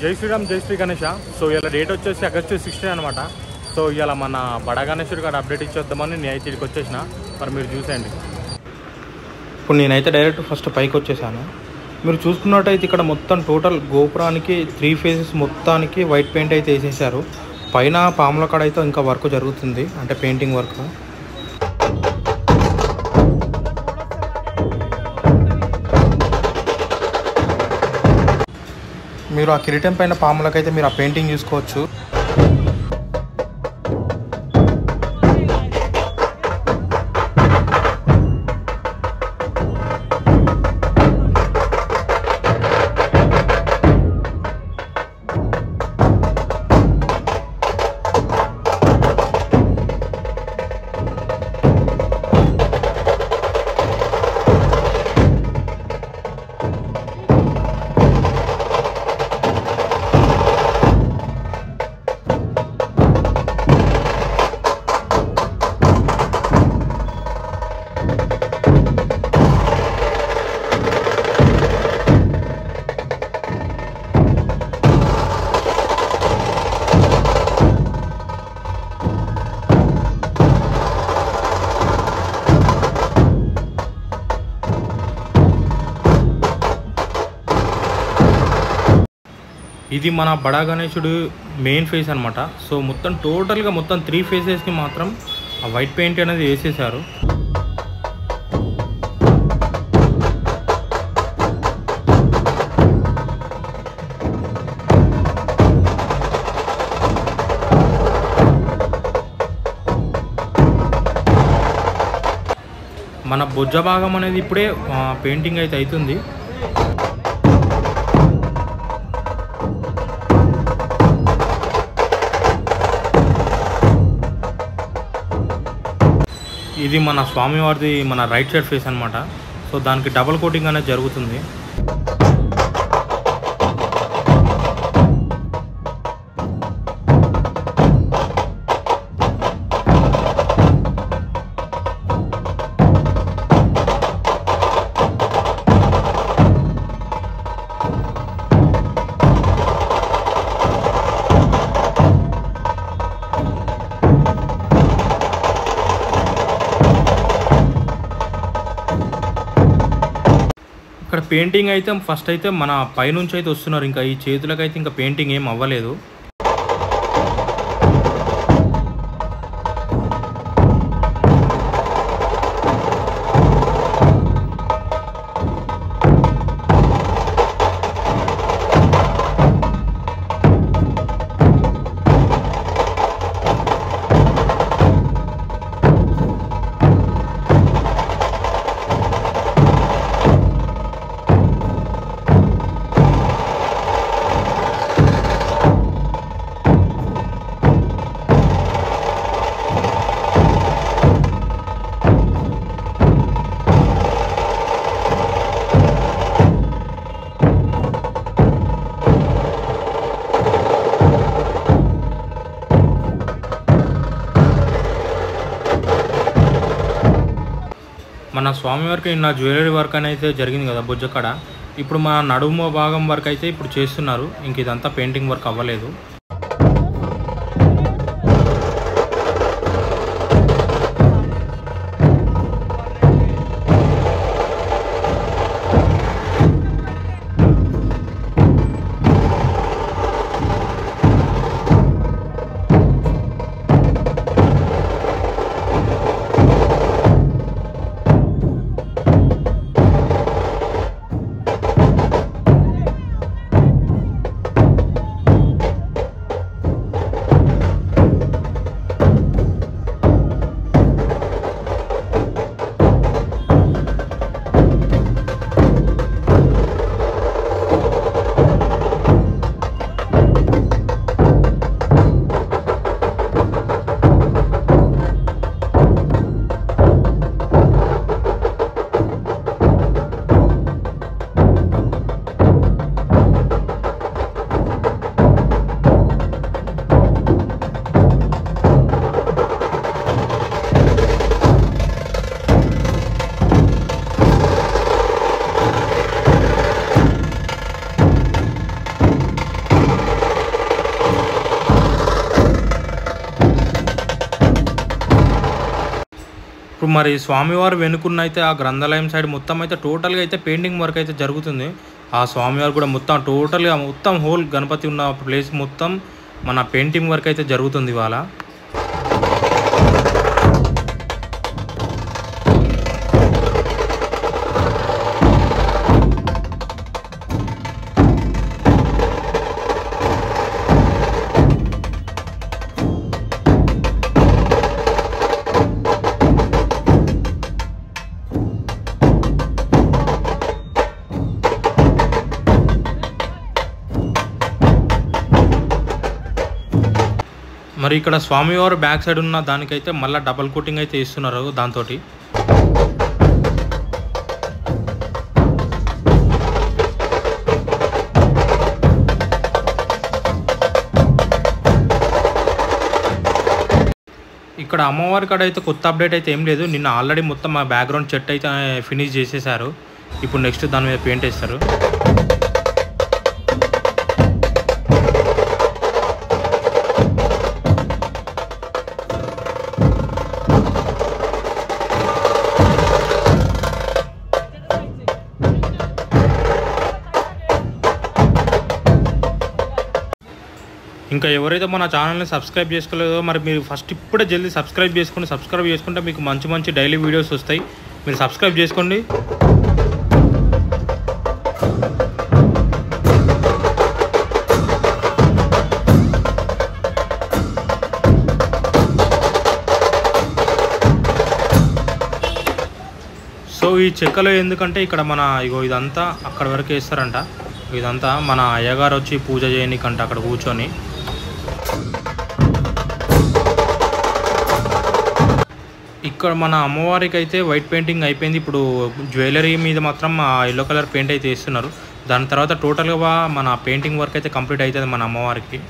జై శ్రీరామ్, జై శ్రీ గణేష. సో ఇలా డేట్ వచ్చేసి ఆగస్టు 16 అనమాట. సో ఇలా మన బడా గణేశుడి కాడ అప్డేట్ ఇచ్చేద్దామని నేనైతే ఇక్కడికి వచ్చేసిన. మరి మీరు చూసేయండి. ఇప్పుడు నేనైతే డైరెక్ట్ ఫస్ట్ పైకి వచ్చేసాను. మీరు చూసుకున్నట్టయితే ఇక్కడ మొత్తం టోటల్ గోపురానికి 3 ఫేజెస్ మొత్తానికి వైట్ పెయింట్ అయితే వేసేసారు. పైన పాముల కాడ అయితే ఇంకా వర్క్ జరుగుతుంది, అంటే పెయింటింగ్ వర్క్. మీరు ఆ కిరీటం పైన పాములకైతే మీరు ఆ పెయింటింగ్ చూసుకోవచ్చు. ఇది మన బడా గణేశుడు మెయిన్ ఫేస్ అనమాట. సో మొత్తం టోటల్గా మొత్తం 3 ఫేసెస్కి మాత్రం ఆ వైట్ పెయింట్ అనేది వేసేసారు. మన బొజ్జ భాగం అనేది ఇప్పుడే పెయింటింగ్ అయితే అవుతుంది. ఇది మన స్వామివారిది మన రైట్ సైడ్ ఫేస్ అనమాట. సో దానికి డబల్ కోటింగ్ అనేది జరుగుతుంది. ఇక్కడ పెయింటింగ్ అయితే ఫస్ట్ అయితే మన పైనుంచి అయితే వస్తున్నారు. ఇంకా ఈ చేతులకైతే ఇంకా పెయింటింగ్ ఏం అవ్వలేదు. మన స్వామివారికి నా జ్యువెలరీ వర్క్ అనేది జరిగింది కదా బొజ్జకాడ. ఇప్పుడు మన నడుము భాగం వరకు అయితే ఇప్పుడు చేస్తున్నారు. ఇంక ఇదంతా పెయింటింగ్ వర్క్ అవ్వలేదు. ఇప్పుడు మరి స్వామివారు వెనుకున్న అయితే ఆ గ్రంథాలయం సైడ్ మొత్తం అయితే టోటల్గా అయితే పెయింటింగ్ వర్క్ అయితే జరుగుతుంది. ఆ స్వామివారు కూడా మొత్తం టోటల్గా మొత్తం హోల్ గణపతి ఉన్న ప్లేస్ మొత్తం మన పెయింటింగ్ వర్క్ అయితే జరుగుతుంది ఇవాళ. మరి ఇక్కడ స్వామివారు బ్యాక్ సైడ్ ఉన్న దానికైతే మళ్ళీ డబల్ కోటింగ్ అయితే ఇస్తున్నారు. దాంతో ఇక్కడ అమ్మవారి కాడ అయితే కొత్త అప్డేట్ అయితే ఏం లేదు. నిన్న ఆల్రెడీ మొత్తం మా బ్యాక్గ్రౌండ్ చెట్ అయితే ఫినిష్ చేసేసారు. ఇప్పుడు నెక్స్ట్ దాని మీద పెయింట్ వేస్తారు. ఇంకా ఎవరైతే మన ఛానల్ని సబ్స్క్రైబ్ చేసుకోలేదో మరి మీరు ఫస్ట్ ఇప్పుడే జల్దీ సబ్స్క్రైబ్ చేసుకుంటే మీకు మంచి మంచి డైలీ వీడియోస్ వస్తాయి. మీరు సబ్స్క్రైబ్ చేసుకోండి. సో ఈ చెక్కలో ఎందుకంటే ఇక్కడ మన ఇదంతా అక్కడ వరకు వేస్తారంట. ఇదంతా మన అయ్యగారు వచ్చి పూజ చేయనికంట అక్కడ కూర్చొని. ఇక్కడ మన అమ్మవారికి అయితే వైట్ పెయింటింగ్ అయిపోయింది. ఇప్పుడు జ్యువెలరీ మీద మాత్రం ఎల్లో కలర్ పెయింట్ అయితే వేస్తున్నారు. దాని తర్వాత టోటల్గా మన పెయింటింగ్ వర్క్ అయితే కంప్లీట్ అవుతుంది మన అమ్మవారికి.